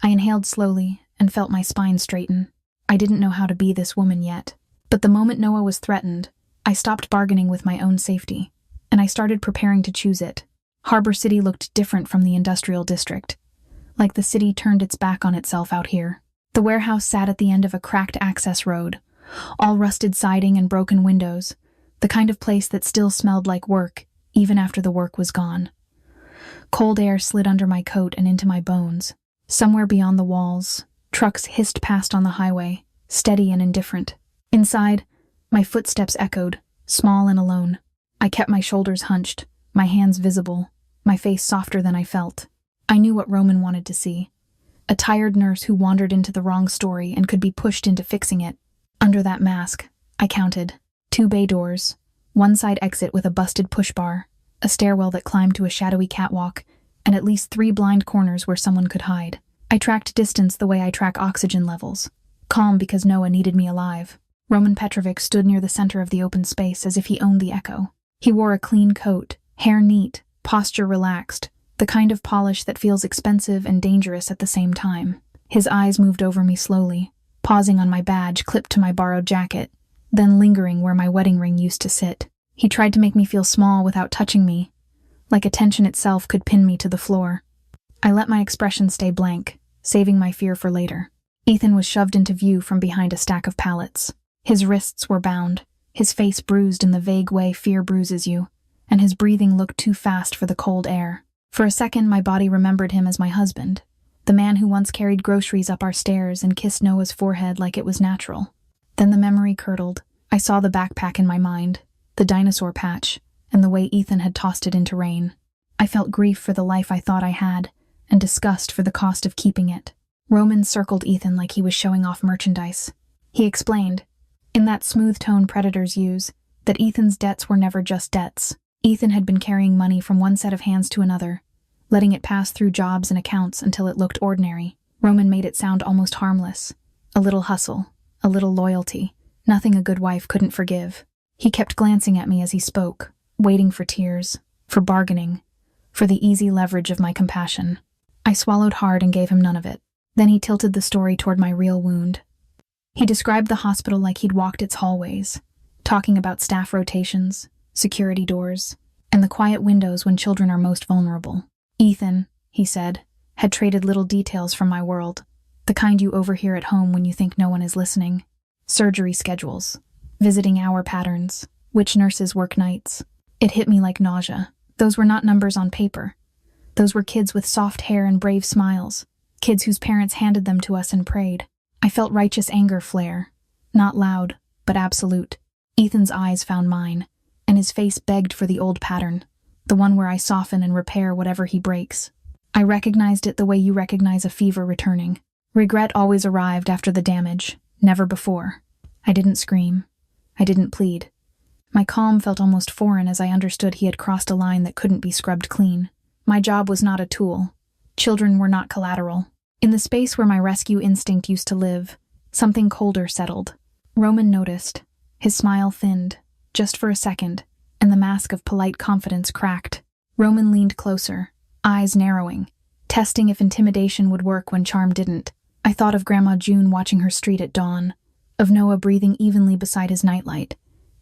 I inhaled slowly and felt my spine straighten. I didn't know how to be this woman yet. But the moment Noah was threatened, I stopped bargaining with my own safety, and I started preparing to choose it. Harbor City looked different from the industrial district, like the city turned its back on itself out here. The warehouse sat at the end of a cracked access road, all rusted siding and broken windows, the kind of place that still smelled like work, even after the work was gone. Cold air slid under my coat and into my bones. Somewhere beyond the walls, trucks hissed past on the highway, steady and indifferent. Inside, my footsteps echoed, small and alone. I kept my shoulders hunched, my hands visible, my face softer than I felt. I knew what Roman wanted to see. A tired nurse who wandered into the wrong story and could be pushed into fixing it. Under that mask, I counted. 2 bay doors, one side exit with a busted push bar, a stairwell that climbed to a shadowy catwalk, and at least 3 blind corners where someone could hide. I tracked distance the way I track oxygen levels, calm because Noah needed me alive. Roman Petrovic stood near the center of the open space as if he owned the echo. He wore a clean coat, hair neat, posture relaxed, the kind of polish that feels expensive and dangerous at the same time. His eyes moved over me slowly, pausing on my badge clipped to my borrowed jacket, then lingering where my wedding ring used to sit. He tried to make me feel small without touching me, like attention itself could pin me to the floor. I let my expression stay blank, saving my fear for later. Ethan was shoved into view from behind a stack of pallets. His wrists were bound, his face bruised in the vague way fear bruises you, and his breathing looked too fast for the cold air. For a second, my body remembered him as my husband, the man who once carried groceries up our stairs and kissed Noah's forehead like it was natural. Then the memory curdled. I saw the backpack in my mind, the dinosaur patch, and the way Ethan had tossed it into rain. I felt grief for the life I thought I had, and disgust for the cost of keeping it. Roman circled Ethan like he was showing off merchandise. He explained, in that smooth tone predators use, that Ethan's debts were never just debts. Ethan had been carrying money from one set of hands to another, letting it pass through jobs and accounts until it looked ordinary. Roman made it sound almost harmless. A little hustle, a little loyalty, nothing a good wife couldn't forgive. He kept glancing at me as he spoke, waiting for tears, for bargaining, for the easy leverage of my compassion. I swallowed hard and gave him none of it. Then he tilted the story toward my real wound. He described the hospital like he'd walked its hallways, talking about staff rotations, security doors, and the quiet windows when children are most vulnerable. Ethan, he said, had traded little details from my world, the kind you overhear at home when you think no one is listening. Surgery schedules, visiting hour patterns, which nurses work nights. It hit me like nausea. Those were not numbers on paper. Those were kids with soft hair and brave smiles, kids whose parents handed them to us and prayed. I felt righteous anger flare, not loud, but absolute. Ethan's eyes found mine, and his face begged for the old pattern, the one where I soften and repair whatever he breaks. I recognized it the way you recognize a fever returning. Regret always arrived after the damage, never before. I didn't scream. I didn't plead. My calm felt almost foreign as I understood he had crossed a line that couldn't be scrubbed clean. My job was not a tool. Children were not collateral. In the space where my rescue instinct used to live, something colder settled. Roman noticed. His smile thinned, just for a second, and the mask of polite confidence cracked. Roman leaned closer, eyes narrowing, testing if intimidation would work when charm didn't. I thought of Grandma June watching her street at dawn, of Noah breathing evenly beside his nightlight,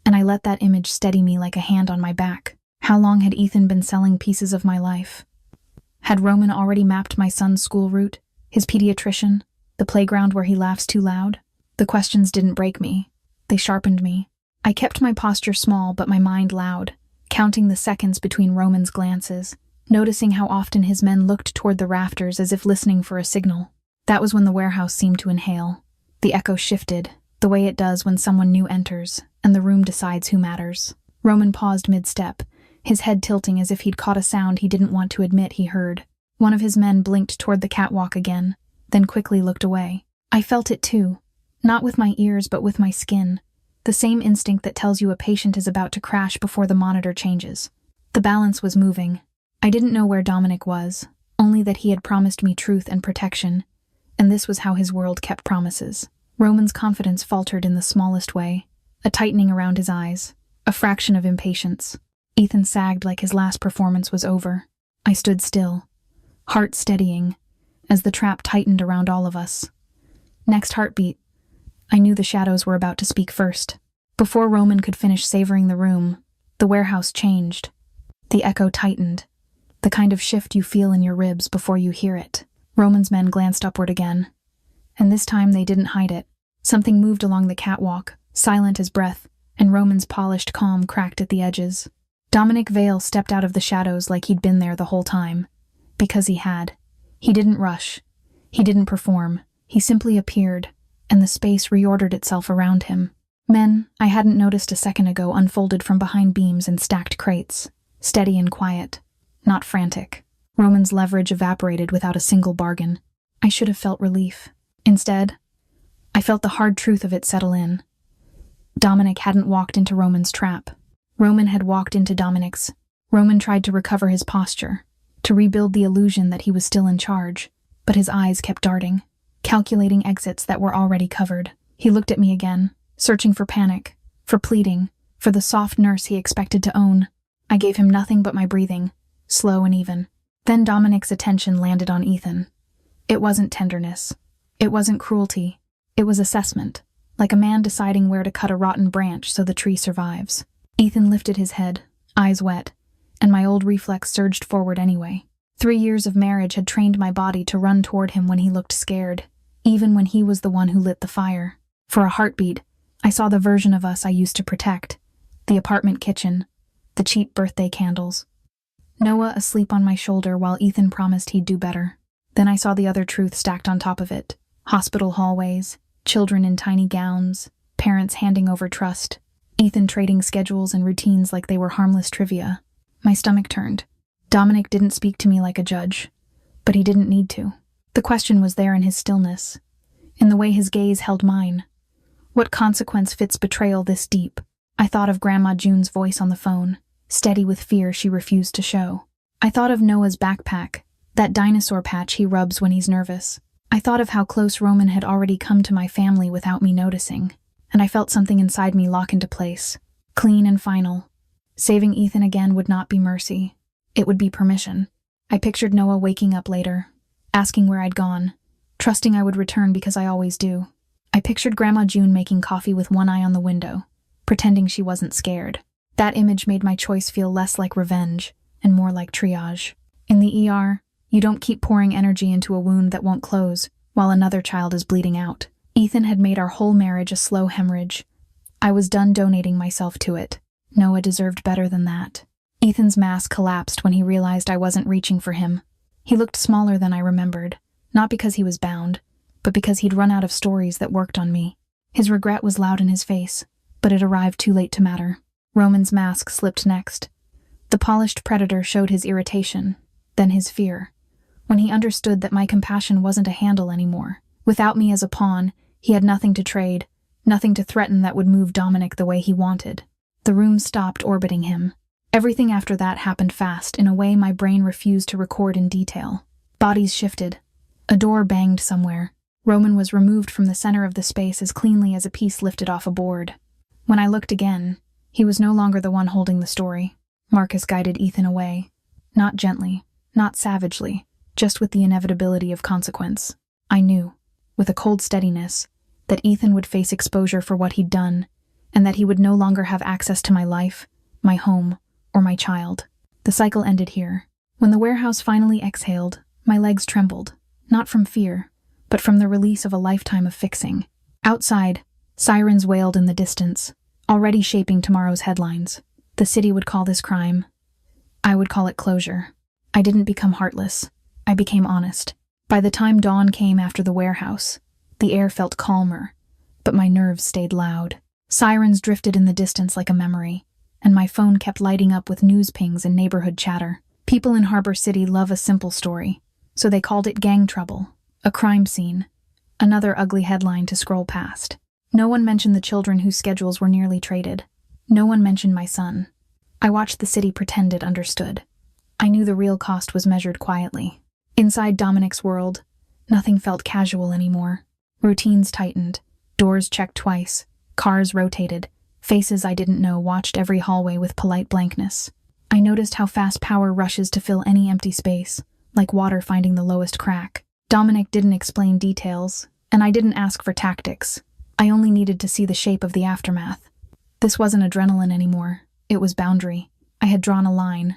and I let that image steady me like a hand on my back. How long had Ethan been selling pieces of my life? Had Roman already mapped my son's school route, his pediatrician, the playground where he laughs too loud? The questions didn't break me. They sharpened me. I kept my posture small but my mind loud, counting the seconds between Roman's glances, noticing how often his men looked toward the rafters as if listening for a signal. That was when the warehouse seemed to inhale. The echo shifted, the way it does when someone new enters, and the room decides who matters. Roman paused mid-step, his head tilting as if he'd caught a sound he didn't want to admit he heard. One of his men blinked toward the catwalk again, then quickly looked away. I felt it too, not with my ears but with my skin, the same instinct that tells you a patient is about to crash before the monitor changes. The balance was moving. I didn't know where Dominic was, only that he had promised me truth and protection, and this was how his world kept promises. Roman's confidence faltered in the smallest way, a tightening around his eyes, a fraction of impatience. Ethan sagged like his last performance was over. I stood still, heart steadying, as the trap tightened around all of us. Next heartbeat, I knew the shadows were about to speak first. Before Roman could finish savoring the room, the warehouse changed. The echo tightened, the kind of shift you feel in your ribs before you hear it. Roman's men glanced upward again, and this time they didn't hide it. Something moved along the catwalk, silent as breath, and Roman's polished calm cracked at the edges. Dominic Vale stepped out of the shadows like he'd been there the whole time. Because he had. He didn't rush. He didn't perform. He simply appeared, and the space reordered itself around him. Men I hadn't noticed a second ago unfolded from behind beams and stacked crates, steady and quiet, not frantic. Roman's leverage evaporated without a single bargain. I should have felt relief. Instead, I felt the hard truth of it settle in. Dominic hadn't walked into Roman's trap. Roman had walked into Dominic's. Roman tried to recover his posture, to rebuild the illusion that he was still in charge, but his eyes kept darting, calculating exits that were already covered. He looked at me again, searching for panic, for pleading, for the soft nurse he expected to own. I gave him nothing but my breathing, slow and even. Then Dominic's attention landed on Ethan. It wasn't tenderness. It wasn't cruelty. It was assessment, like a man deciding where to cut a rotten branch so the tree survives. Ethan lifted his head, eyes wet, and my old reflex surged forward anyway. 3 years of marriage had trained my body to run toward him when he looked scared, even when he was the one who lit the fire. For a heartbeat, I saw the version of us I used to protect. The apartment kitchen, the cheap birthday candles. Noah asleep on my shoulder while Ethan promised he'd do better. Then I saw the other truth stacked on top of it. Hospital hallways, children in tiny gowns, parents handing over trust, Ethan trading schedules and routines like they were harmless trivia. My stomach turned. Dominic didn't speak to me like a judge, but he didn't need to. The question was there in his stillness, in the way his gaze held mine. What consequence fits betrayal this deep? I thought of Grandma June's voice on the phone, steady with fear she refused to show. I thought of Noah's backpack, that dinosaur patch he rubs when he's nervous. I thought of how close Roman had already come to my family without me noticing, and I felt something inside me lock into place, clean and final. Saving Ethan again would not be mercy. It would be permission. I pictured Noah waking up later, asking where I'd gone, trusting I would return because I always do. I pictured Grandma June making coffee with one eye on the window, pretending she wasn't scared. That image made my choice feel less like revenge and more like triage. In the ER, you don't keep pouring energy into a wound that won't close while another child is bleeding out. Ethan had made our whole marriage a slow hemorrhage. I was done donating myself to it. Noah deserved better than that. Ethan's mask collapsed when he realized I wasn't reaching for him. He looked smaller than I remembered, not because he was bound, but because he'd run out of stories that worked on me. His regret was loud in his face, but it arrived too late to matter. Roman's mask slipped next. The polished predator showed his irritation, then his fear, when he understood that my compassion wasn't a handle anymore. Without me as a pawn, he had nothing to trade, nothing to threaten that would move Dominic the way he wanted. The room stopped orbiting him. Everything after that happened fast, in a way my brain refused to record in detail. Bodies shifted. A door banged somewhere. Roman was removed from the center of the space as cleanly as a piece lifted off a board. When I looked again, he was no longer the one holding the story. Marcus guided Ethan away. Not gently, not savagely, just with the inevitability of consequence. I knew, with a cold steadiness, that Ethan would face exposure for what he'd done, and that he would no longer have access to my life, my home, or my child. The cycle ended here. When the warehouse finally exhaled, my legs trembled, not from fear, but from the release of a lifetime of fixing. Outside, sirens wailed in the distance, already shaping tomorrow's headlines. The city would call this crime. I would call it closure. I didn't become heartless. I became honest. By the time dawn came after the warehouse, the air felt calmer, but my nerves stayed loud. Sirens drifted in the distance like a memory, and my phone kept lighting up with news pings and neighborhood chatter. People in Harbor City love a simple story, So they called it gang trouble, a crime scene, another ugly headline to scroll past. No one mentioned the children whose schedules were nearly traded. No one mentioned my son. I watched the city pretend it understood. I knew the real cost was measured quietly. Inside Dominic's world, nothing felt casual anymore. Routines tightened, doors checked twice, cars rotated, faces I didn't know watched every hallway with polite blankness. I noticed how fast power rushes to fill any empty space, like water finding the lowest crack. Dominic didn't explain details, and I didn't ask for tactics. I only needed to see the shape of the aftermath. This wasn't adrenaline anymore. It was boundary. I had drawn a line,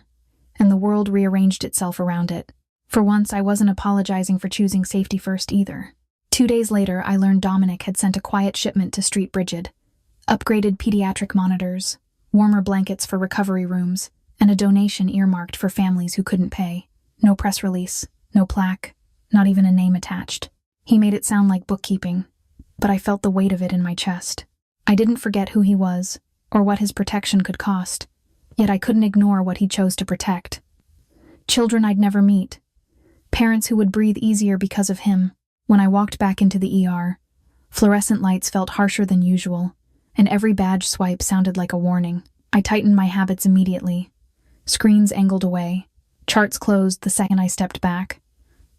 and the world rearranged itself around it. For once, I wasn't apologizing for choosing safety first either. 2 days later, I learned Dominic had sent a quiet shipment to Street Brigid. Upgraded pediatric monitors, warmer blankets for recovery rooms, and a donation earmarked for families who couldn't pay. No press release, no plaque, not even a name attached. He made it sound like bookkeeping, but I felt the weight of it in my chest. I didn't forget who he was, or what his protection could cost, yet I couldn't ignore what he chose to protect. Children I'd never meet. Parents who would breathe easier because of him. When I walked back into the ER, fluorescent lights felt harsher than usual, and every badge swipe sounded like a warning. I tightened my habits immediately. Screens angled away. Charts closed the second I stepped back.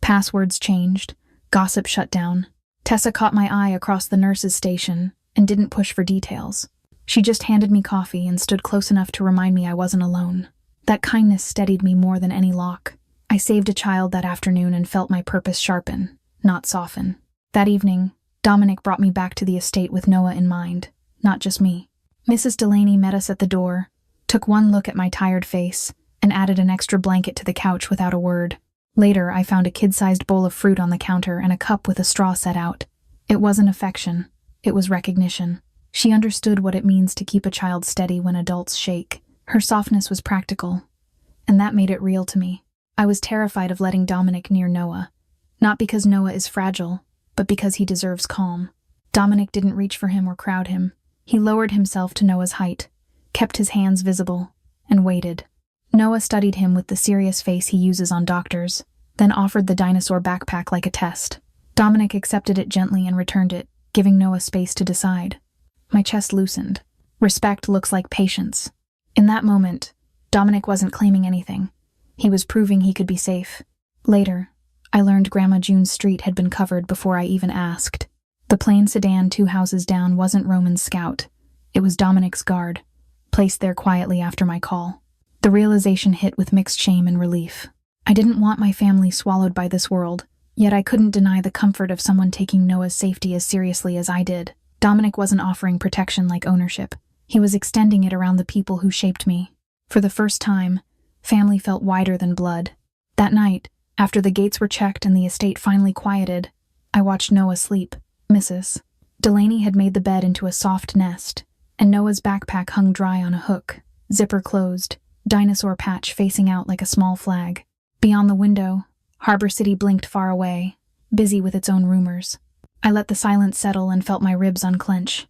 Passwords changed. Gossip shut down. Tessa caught my eye across the nurse's station and didn't push for details. She just handed me coffee and stood close enough to remind me I wasn't alone. That kindness steadied me more than any lock. I saved a child that afternoon and felt my purpose sharpen, not soften. That evening, Dominic brought me back to the estate with Noah in mind, not just me. Mrs. Delaney met us at the door, took one look at my tired face, and added an extra blanket to the couch without a word. Later, I found a kid-sized bowl of fruit on the counter and a cup with a straw set out. It wasn't affection. It was recognition. She understood what it means to keep a child steady when adults shake. Her softness was practical, and that made it real to me. I was terrified of letting Dominic near Noah, not because Noah is fragile, but because he deserves calm. Dominic didn't reach for him or crowd him. He lowered himself to Noah's height, kept his hands visible, and waited. Noah studied him with the serious face he uses on doctors, then offered the dinosaur backpack like a test. Dominic accepted it gently and returned it, giving Noah space to decide. My chest loosened. Respect looks like patience. In that moment, Dominic wasn't claiming anything. He was proving he could be safe. Later, I learned Grandma June's street had been covered before I even asked. The plain sedan 2 houses down wasn't Roman's Scout. It was Dominic's guard, placed there quietly after my call. The realization hit with mixed shame and relief. I didn't want my family swallowed by this world, yet I couldn't deny the comfort of someone taking Noah's safety as seriously as I did. Dominic wasn't offering protection like ownership. He was extending it around the people who shaped me. For the first time, family felt wider than blood. That night, after the gates were checked and the estate finally quieted, I watched Noah sleep. Mrs. Delaney had made the bed into a soft nest, and Noah's backpack hung dry on a hook, zipper closed, dinosaur patch facing out like a small flag. Beyond the window, Harbor City blinked far away, busy with its own rumors. I let the silence settle and felt my ribs unclench.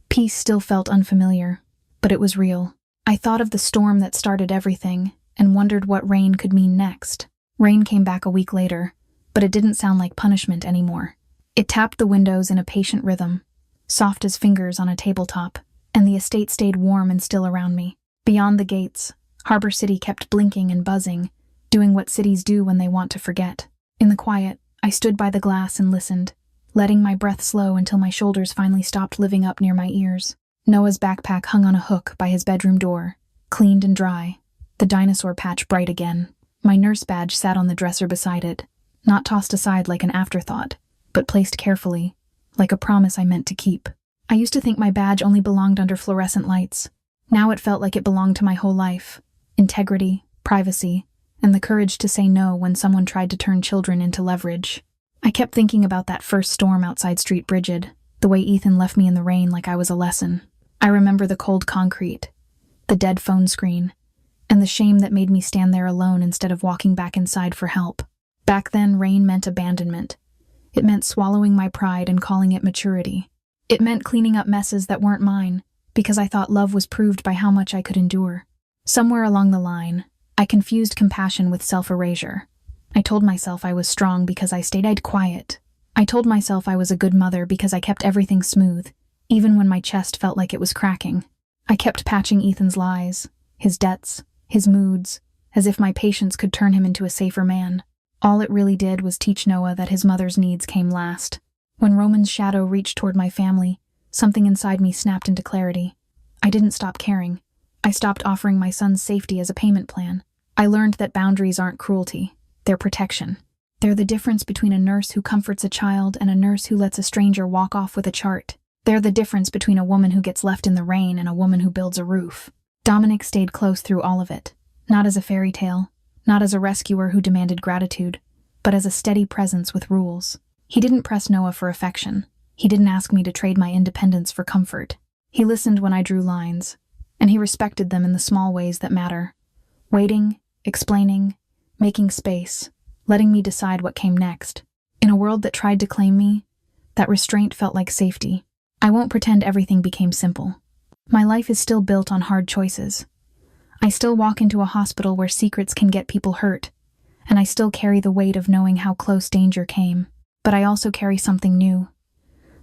Peace still felt unfamiliar, but it was real. I thought of the storm that started everything and wondered what rain could mean next. Rain came back a week later, but it didn't sound like punishment anymore. It tapped the windows in a patient rhythm, soft as fingers on a tabletop, and the estate stayed warm and still around me. Beyond the gates, Harbor City kept blinking and buzzing, doing what cities do when they want to forget. In the quiet, I stood by the glass and listened, letting my breath slow until my shoulders finally stopped living up near my ears. Noah's backpack hung on a hook by his bedroom door, cleaned and dry, the dinosaur patch bright again. My nurse badge sat on the dresser beside it, not tossed aside like an afterthought, but placed carefully, like a promise I meant to keep. I used to think my badge only belonged under fluorescent lights. Now it felt like it belonged to my whole life. Integrity, privacy, and the courage to say no when someone tried to turn children into leverage. I kept thinking about that first storm outside Street Brigid, the way Ethan left me in the rain like I was a lesson. I remember the cold concrete, the dead phone screen, and the shame that made me stand there alone instead of walking back inside for help. Back then, rain meant abandonment. It meant swallowing my pride and calling it maturity. It meant cleaning up messes that weren't mine, because I thought love was proved by how much I could endure. Somewhere along the line, I confused compassion with self-erasure. I told myself I was strong because I stayed quiet. I told myself I was a good mother because I kept everything smooth, even when my chest felt like it was cracking. I kept patching Ethan's lies, his debts, his moods, as if my patience could turn him into a safer man. All it really did was teach Noah that his mother's needs came last. When Roman's shadow reached toward my family, something inside me snapped into clarity. I didn't stop caring. I stopped offering my son's safety as a payment plan. I learned that boundaries aren't cruelty, they're protection. They're the difference between a nurse who comforts a child and a nurse who lets a stranger walk off with a chart. They're the difference between a woman who gets left in the rain and a woman who builds a roof. Dominic stayed close through all of it, not as a fairy tale, not as a rescuer who demanded gratitude, but as a steady presence with rules. He didn't press Noah for affection. He didn't ask me to trade my independence for comfort. He listened when I drew lines, and he respected them in the small ways that matter. Waiting, explaining, making space, letting me decide what came next. In a world that tried to claim me, that restraint felt like safety. I won't pretend everything became simple. My life is still built on hard choices. I still walk into a hospital where secrets can get people hurt, and I still carry the weight of knowing how close danger came. But I also carry something new.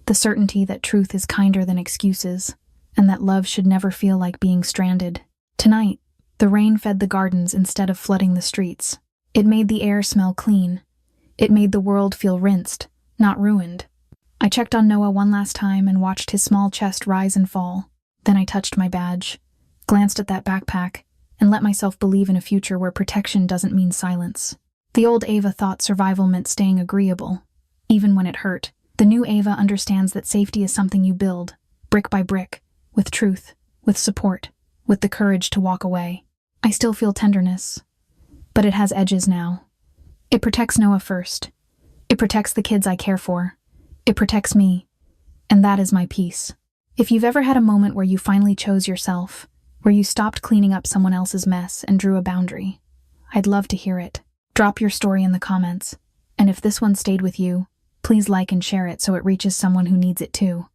The certainty that truth is kinder than excuses, and that love should never feel like being stranded. Tonight, the rain fed the gardens instead of flooding the streets. It made the air smell clean. It made the world feel rinsed, not ruined. I checked on Noah one last time and watched his small chest rise and fall. Then I touched my badge, glanced at that backpack, and let myself believe in a future where protection doesn't mean silence. The old Ava thought survival meant staying agreeable, even when it hurt. The new Ava understands that safety is something you build, brick by brick, with truth, with support, with the courage to walk away. I still feel tenderness, but it has edges now. It protects Noah first. It protects the kids I care for. It protects me, and that is my peace. If you've ever had a moment where you finally chose yourself, where you stopped cleaning up someone else's mess and drew a boundary, I'd love to hear it. Drop your story in the comments, and if this one stayed with you, please like and share it so it reaches someone who needs it too.